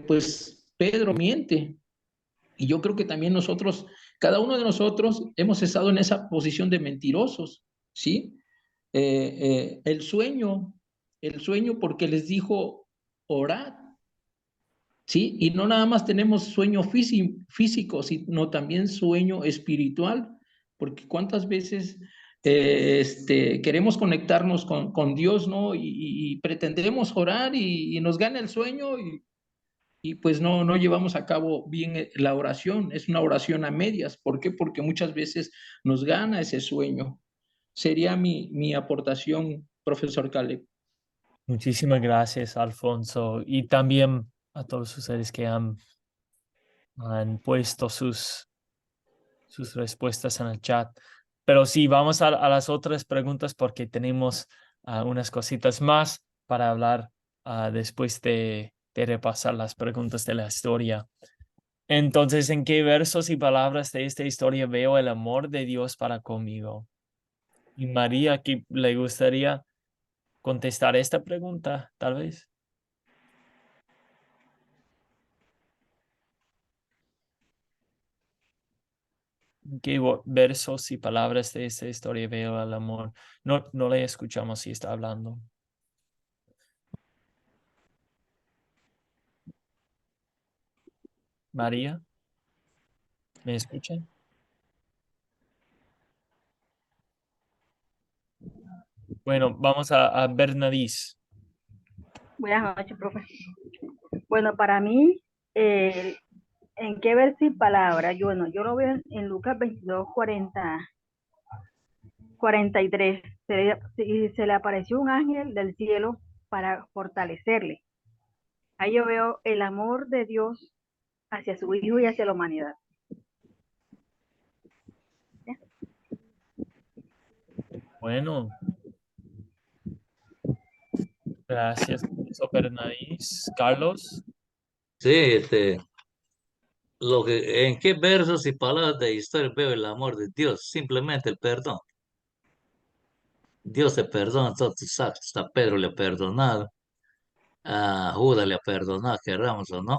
Speaker 4: pues Pedro miente, y yo creo que también nosotros, cada uno de nosotros, hemos estado en esa posición de mentirosos, ¿sí? El sueño porque les dijo, orad, ¿sí? Y no nada más tenemos sueño físico, sino también sueño espiritual, porque cuántas veces queremos conectarnos con Dios, ¿no? Y pretendemos orar y nos gana el sueño y pues no llevamos a cabo bien la oración, es una oración a medias. ¿Por qué? Porque muchas veces nos gana ese sueño. Sería mi aportación, profesor Caleb.
Speaker 1: Muchísimas gracias, Alfonso, y también a todos ustedes que han puesto sus respuestas en el chat. Pero sí, vamos a las otras preguntas porque tenemos unas cositas más para hablar después de repasar las preguntas de la historia. Entonces, ¿en qué versos y palabras de esta historia veo el amor de Dios para conmigo? Y María, aquí le gustaría contestar esta pregunta, tal vez. ¿En qué versos y palabras de esta historia veo el amor? No le escuchamos si está hablando. María, ¿me escuchan? Bueno, vamos a Bernadís.
Speaker 12: Buenas noches, profe. Bueno, para mí, ¿en qué verso y palabra? Yo lo veo en Lucas 22, 43. Se le apareció un ángel del cielo para fortalecerle. Ahí yo veo el amor de Dios hacia su Hijo y hacia la humanidad.
Speaker 1: Bueno, gracias por eso, Bernaís. Carlos.
Speaker 8: Sí, ¿en qué versos y palabras de historia veo el amor de Dios? Simplemente el perdón. Dios te perdona todos tus actos. A Pedro le ha perdonado, a Judas le ha perdonado, querramos o no.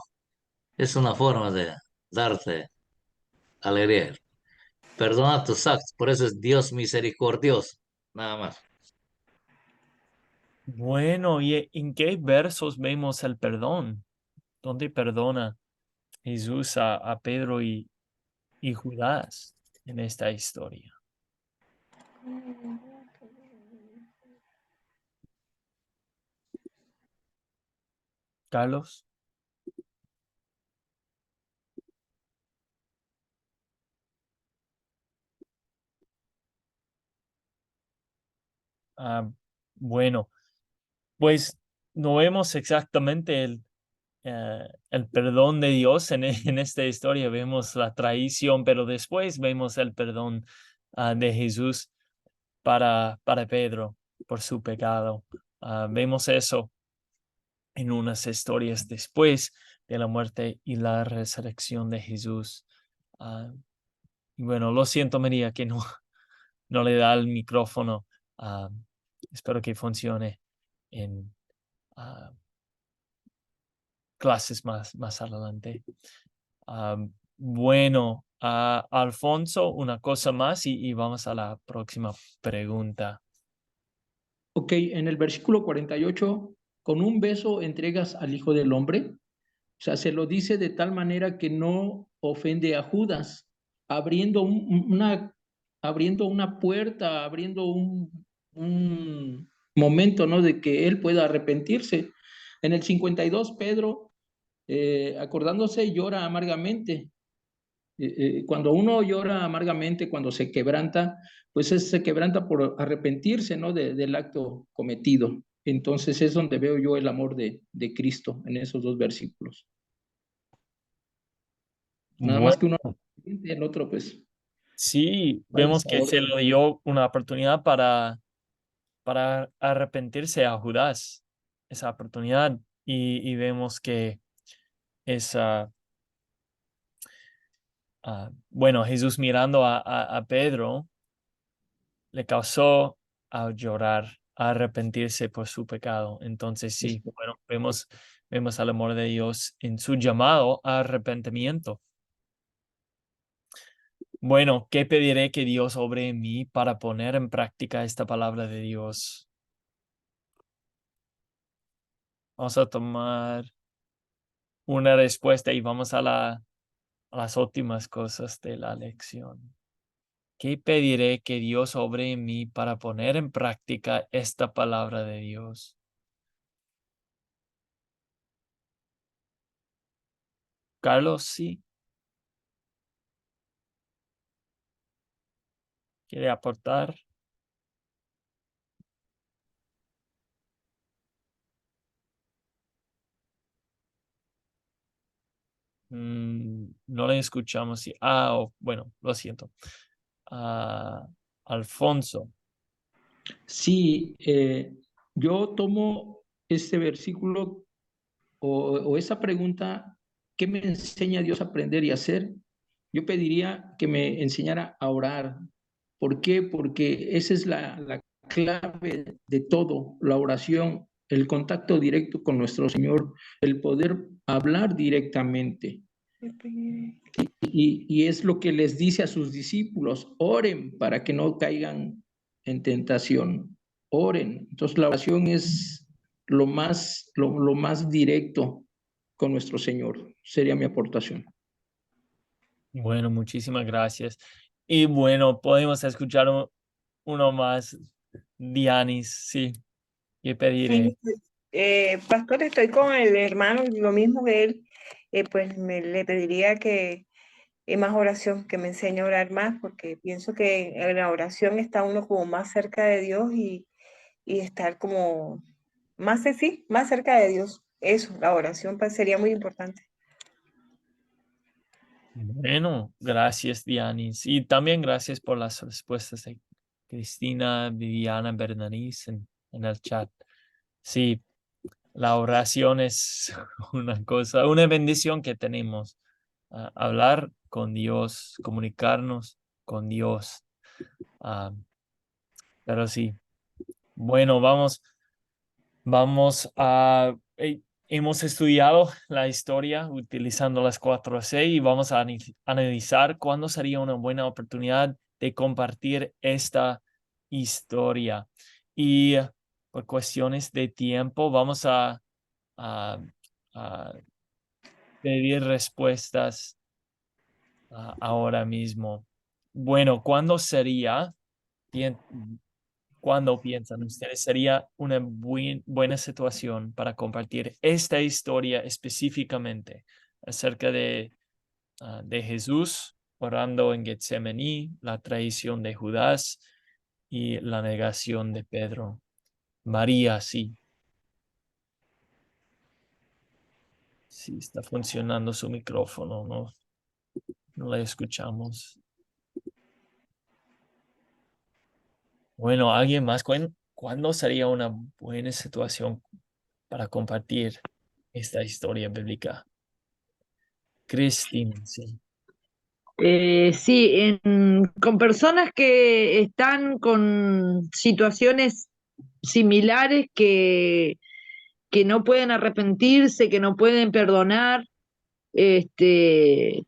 Speaker 8: Es una forma de darte alegría. Perdona tus actos, por eso es Dios misericordioso, nada más.
Speaker 1: Bueno, ¿y en qué versos vemos el perdón? ¿Dónde perdona Jesús a Pedro y Judas en esta historia? Carlos. Bueno, pues no vemos exactamente el perdón de Dios en esta historia. Vemos la traición, pero después vemos el perdón de Jesús para Pedro por su pecado. Vemos eso en unas historias después de la muerte y la resurrección de Jesús. Y bueno, lo siento, María, que no le da el micrófono. Espero que funcione en clases más adelante. Bueno, Alfonso, una cosa más y vamos a la próxima pregunta.
Speaker 4: Ok, en el versículo 48, con un beso entregas al Hijo del Hombre. O sea, se lo dice de tal manera que no ofende a Judas, abriendo una puerta, abriendo un momento, ¿no? De que él pueda arrepentirse. En el 52, Pedro, acordándose, llora amargamente. Cuando uno llora amargamente, cuando se quebranta, pues se quebranta por arrepentirse, ¿no? Del acto cometido. Entonces es donde veo yo el amor de Cristo en esos dos versículos. Nada más que uno, el otro, pues.
Speaker 1: Sí, vemos que se le dio una oportunidad para arrepentirse a Judas, esa oportunidad, y vemos que esa, bueno, Jesús mirando a Pedro le causó a llorar, a arrepentirse por su pecado. Entonces sí, bueno, vemos al amor de Dios en su llamado a arrepentimiento. Bueno, ¿qué pediré que Dios obre en mí para poner en práctica esta palabra de Dios? Vamos a tomar una respuesta y vamos a las últimas cosas de la lección. ¿Qué pediré que Dios obre en mí para poner en práctica esta palabra de Dios? Carlos, sí. ¿Quiere aportar? No le escuchamos. Sí. Bueno, lo siento. Alfonso.
Speaker 4: Sí, yo tomo este versículo o esa pregunta, ¿qué me enseña Dios a aprender y hacer? Yo pediría que me enseñara a orar. ¿Por qué? Porque esa es la clave de todo, la oración, el contacto directo con nuestro Señor, el poder hablar directamente. Y es lo que les dice a sus discípulos, oren para que no caigan en tentación, oren. Entonces la oración es lo más directo con nuestro Señor, sería mi aportación.
Speaker 1: Bueno, muchísimas gracias. Y bueno, podemos escuchar uno más, Dianis, sí. ¿Qué pediré?
Speaker 3: Pastor, estoy con el hermano, lo mismo que él, pues le pediría que más oración, que me enseñe a orar más, porque pienso que en la oración está uno como más cerca de Dios y estar como más cerca de Dios. eso, la oración sería muy importante.
Speaker 1: Bueno, gracias, Dianis. Y también gracias por las respuestas de Cristina, Viviana, Bernanis en el chat. Sí, la oración es una cosa, una bendición que tenemos. Hablar con Dios, comunicarnos con Dios. Pero sí, bueno, vamos a... hemos estudiado la historia utilizando las 4C y vamos a analizar cuándo sería una buena oportunidad de compartir esta historia. Y por cuestiones de tiempo vamos a pedir respuestas ahora mismo. Bueno, ¿cuándo sería? ¿Cuándo piensan ustedes sería una buena situación para compartir esta historia específicamente acerca de Jesús orando en Getsemaní, la traición de Judas y la negación de Pedro? María, sí. Sí, está funcionando su micrófono, no la escuchamos. Bueno, ¿alguien más? ¿Cuándo sería una buena situación para compartir esta historia bíblica? Cristina, sí.
Speaker 5: Sí, con personas que están con situaciones similares que no pueden arrepentirse, que no pueden perdonar, que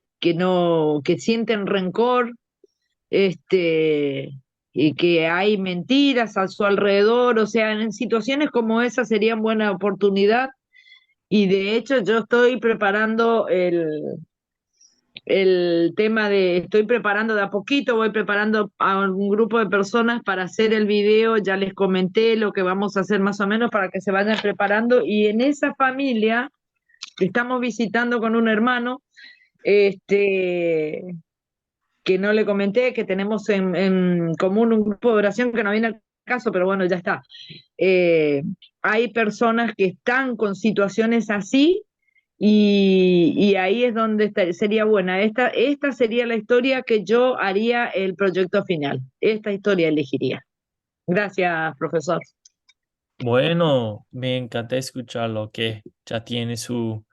Speaker 5: sienten rencor, este, y que hay mentiras a su alrededor, o sea, en situaciones como esa serían buena oportunidad. Y de hecho yo estoy preparando el tema estoy preparando de a poquito, voy preparando a un grupo de personas para hacer el video, ya les comenté lo que vamos a hacer más o menos para que se vayan preparando, y en esa familia que estamos visitando con un hermano, que no le comenté, que tenemos en común un grupo de oración que no viene al caso, pero bueno, ya está. Hay personas que están con situaciones así y ahí es donde sería buena. Esta sería la historia que yo haría el proyecto final. Esta historia elegiría. Gracias, profesor.
Speaker 1: Bueno, me encanta escuchar lo que ya tiene su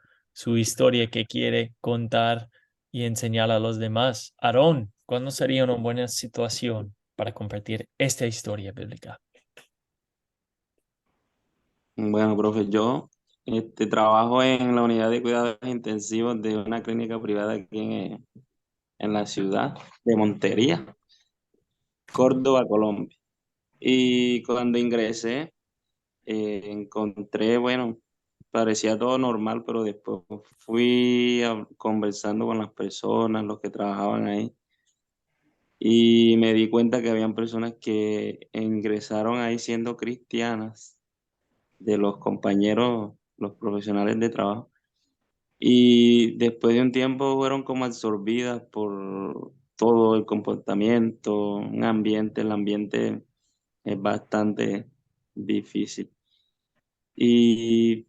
Speaker 1: historia que quiere contar y enseñar a los demás. Aarón, ¿cuándo sería una buena situación para compartir esta historia bíblica?
Speaker 11: Bueno, profe, yo trabajo en la unidad de cuidados intensivos de una clínica privada aquí en la ciudad de Montería, Córdoba, Colombia. Y cuando ingresé, encontré, bueno, parecía todo normal, pero después fui conversando con las personas, los que trabajaban ahí, y me di cuenta que habían personas que ingresaron ahí siendo cristianas, de los compañeros, los profesionales de trabajo, y después de un tiempo fueron como absorbidas por todo el comportamiento, el ambiente es bastante difícil. Y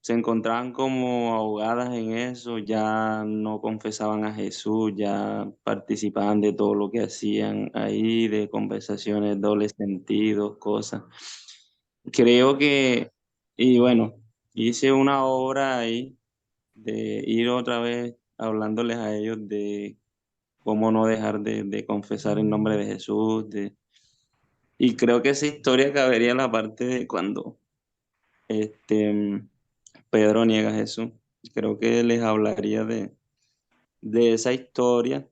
Speaker 11: se encontraban como ahogadas en eso, ya no confesaban a Jesús, ya participaban de todo lo que hacían ahí, de conversaciones, dobles sentidos, cosas. Creo que, y bueno, hice una obra ahí de ir otra vez hablándoles a ellos de cómo no dejar de confesar el nombre de Jesús, y creo que esa historia cabería en la parte de cuando Pedro niega a Jesús. Creo que les hablaría de esa historia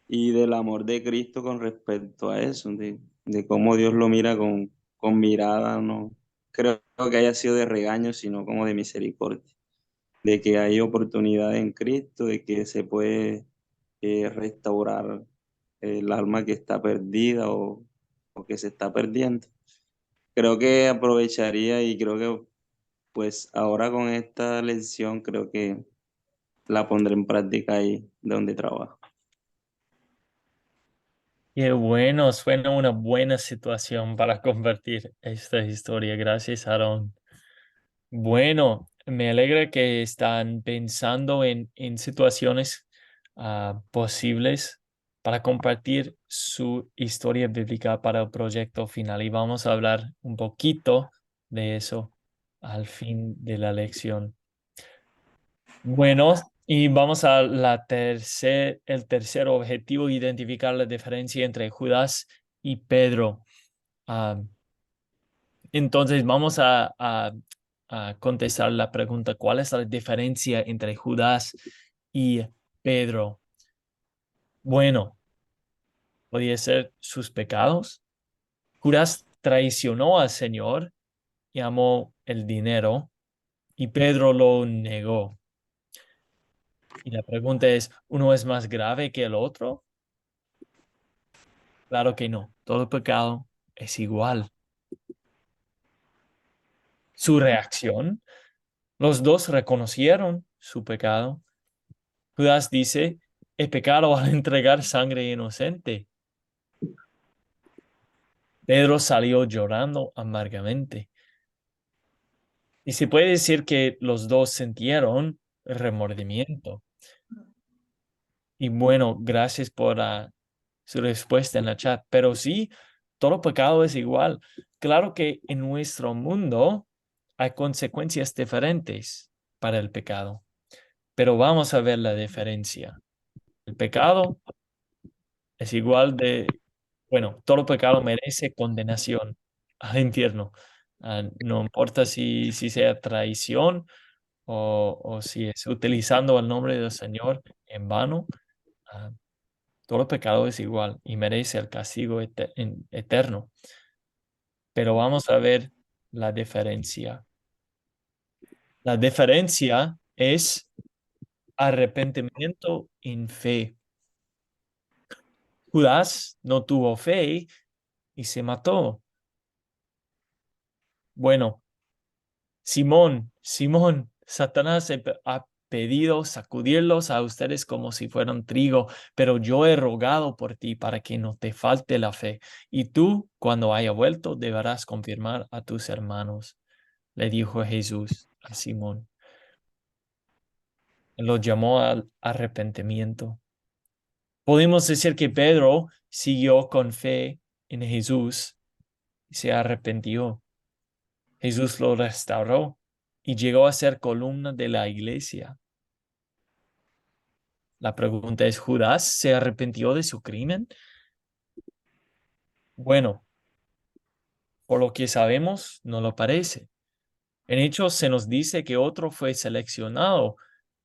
Speaker 11: y del amor de Cristo con respecto a eso, de cómo Dios lo mira con mirada, no creo que haya sido de regaño, sino como de misericordia, de que hay oportunidad en Cristo, de que se puede restaurar el alma que está perdida o que se está perdiendo. Creo que aprovecharía y creo que pues ahora con esta lección creo que la pondré en práctica ahí donde trabajo.
Speaker 1: Qué bueno, suena una buena situación para compartir esta historia. Gracias, Aarón. Bueno, me alegra que están pensando en situaciones posibles para compartir su historia bíblica para el proyecto final. Y vamos a hablar un poquito de eso al fin de la lección. Bueno, y vamos a el tercer objetivo, identificar la diferencia entre Judas y Pedro. Entonces vamos a contestar la pregunta, ¿cuál es la diferencia entre Judas y Pedro? Bueno, podría ser sus pecados. Judas traicionó al Señor y amó el dinero, y Pedro lo negó. Y la pregunta es, ¿uno es más grave que el otro? Claro que no. Todo pecado es igual. Su reacción, los dos reconocieron su pecado. Judas dice, he pecado al entregar sangre inocente. Pedro salió llorando amargamente. Y se puede decir que los dos sintieron remordimiento. Y bueno, gracias por su respuesta en la chat. Pero sí, todo pecado es igual. Claro que en nuestro mundo hay consecuencias diferentes para el pecado. Pero vamos a ver la diferencia. El pecado es igual bueno, todo pecado merece condenación al infierno. No importa si sea traición o si es utilizando el nombre del Señor en vano. Todo pecado es igual y merece el castigo eterno. Pero vamos a ver la diferencia. La diferencia es arrepentimiento en fe. Judas no tuvo fe y se mató. Bueno, Simón, Satanás ha pedido sacudirlos a ustedes como si fueran trigo, pero yo he rogado por ti para que no te falte la fe. Y tú, cuando haya vuelto, deberás confirmar a tus hermanos, le dijo Jesús a Simón. Lo llamó al arrepentimiento. Podemos decir que Pedro siguió con fe en Jesús y se arrepintió. Jesús lo restauró y llegó a ser columna de la iglesia. La pregunta es, ¿Judas se arrepintió de su crimen? Bueno, por lo que sabemos, no lo parece. En Hechos se nos dice que otro fue seleccionado,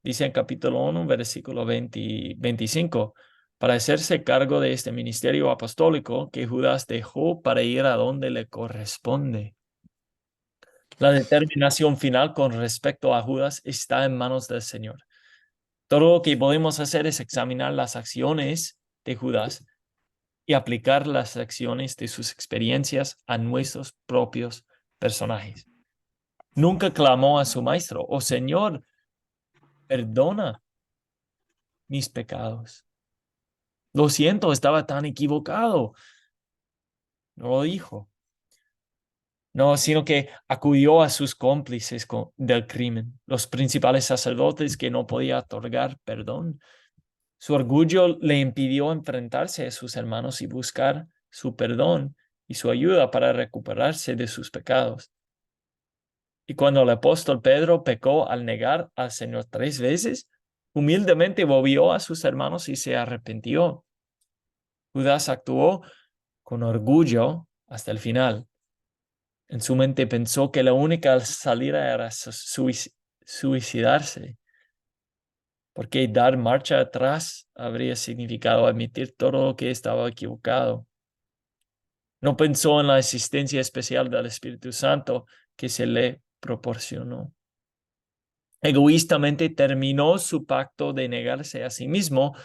Speaker 1: dice en capítulo 1, versículo 25, para hacerse cargo de este ministerio apostólico que Judas dejó para ir a donde le corresponde. La determinación final con respecto a Judas está en manos del Señor. Todo lo que podemos hacer es examinar las acciones de Judas y aplicar las acciones de sus experiencias a nuestros propios personajes. Nunca clamó a su maestro, oh Señor, perdona mis pecados. Lo siento, estaba tan equivocado. No lo dijo. No, sino que acudió a sus cómplices del crimen, los principales sacerdotes que no podía otorgar perdón. Su orgullo le impidió enfrentarse a sus hermanos y buscar su perdón y su ayuda para recuperarse de sus pecados. Y cuando el apóstol Pedro pecó al negar al Señor 3 veces, humildemente volvió a sus hermanos y se arrepintió. Judas actuó con orgullo hasta el final. En su mente pensó que la única salida era suicidarse, porque dar marcha atrás habría significado admitir todo lo que estaba equivocado. No pensó en la asistencia especial del Espíritu Santo que se le proporcionó. Egoístamente terminó su pacto de negarse a sí mismo,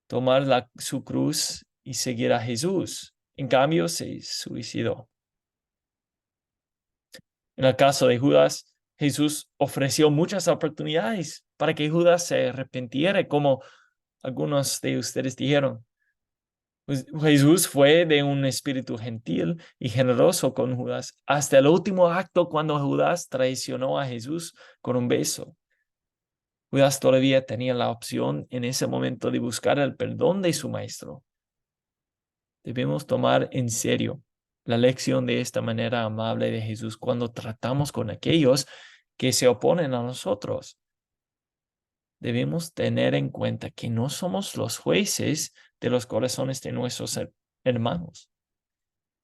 Speaker 1: tomar su cruz y seguir a Jesús. En cambio, se suicidó. En el caso de Judas, Jesús ofreció muchas oportunidades para que Judas se arrepintiera, como algunos de ustedes dijeron. Pues Jesús fue de un espíritu gentil y generoso con Judas hasta el último acto cuando Judas traicionó a Jesús con un beso. Judas todavía tenía la opción en ese momento de buscar el perdón de su maestro. Debemos tomar en serio la lección de esta manera amable de Jesús cuando tratamos con aquellos que se oponen a nosotros. Debemos tener en cuenta que no somos los jueces de los corazones de nuestros hermanos.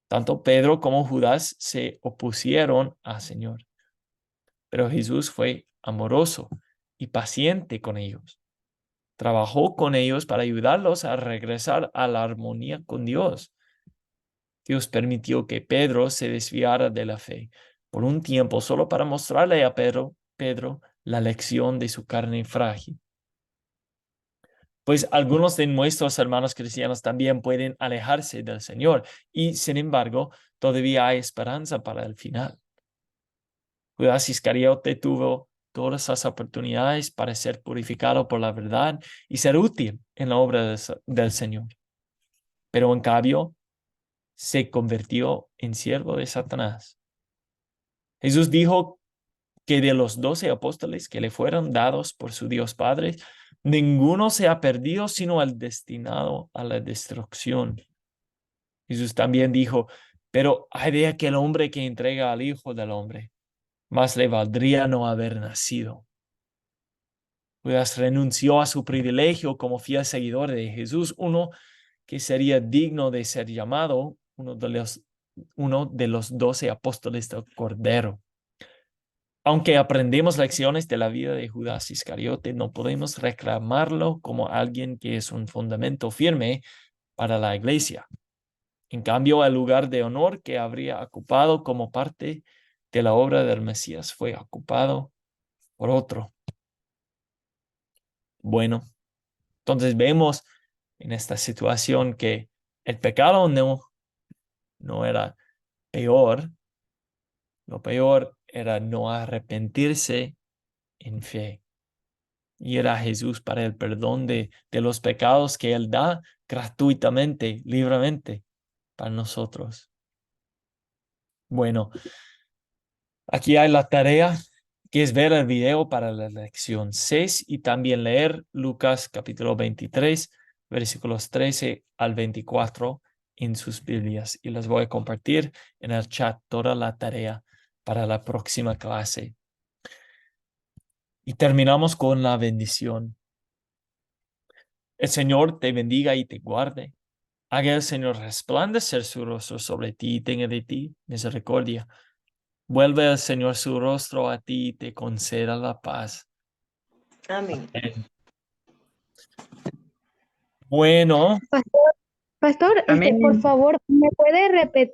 Speaker 1: Tanto Pedro como Judas se opusieron al Señor, pero Jesús fue amoroso y paciente con ellos. Trabajó con ellos para ayudarlos a regresar a la armonía con Dios. Dios permitió que Pedro se desviara de la fe por un tiempo solo para mostrarle a Pedro la lección de su carne frágil. Pues algunos de nuestros hermanos cristianos también pueden alejarse del Señor y, sin embargo, todavía hay esperanza para el final. Judas Iscariote tuvo todas las oportunidades para ser purificado por la verdad y ser útil en la obra del Señor. Pero en cambio, se convirtió en siervo de Satanás. Jesús dijo que de los 12 apóstoles que le fueron dados por su Dios Padre, ninguno se ha perdido sino el destinado a la destrucción. Jesús también dijo, pero hay de aquel hombre que entrega al Hijo del Hombre, más le valdría no haber nacido. Judas renunció a su privilegio como fiel seguidor de Jesús, uno que sería digno de ser llamado uno de los 12 apóstoles del Cordero. Aunque aprendemos lecciones de la vida de Judas Iscariote, no podemos reclamarlo como alguien que es un fundamento firme para la iglesia. En cambio, el lugar de honor que habría ocupado como parte de la obra del Mesías fue ocupado por otro. Bueno, entonces vemos en esta situación que el pecado no era peor. Lo peor era no arrepentirse en fe. Y era Jesús para el perdón de los pecados que Él da gratuitamente, libremente para nosotros. Bueno, aquí hay la tarea que es ver el video para la lección 6 y también leer Lucas capítulo 23, versículos 13 al 24 en sus Biblias. Y les voy a compartir en el chat toda la tarea para la próxima clase. Y terminamos con la bendición. El Señor te bendiga y te guarde. Haga el Señor resplandecer su rostro sobre ti y tenga de ti misericordia. Vuelve el Señor su rostro a ti y te conceda la paz.
Speaker 3: Amén.
Speaker 1: Bueno.
Speaker 13: Pastor,
Speaker 5: Amén.
Speaker 13: por favor, ¿me puede repetir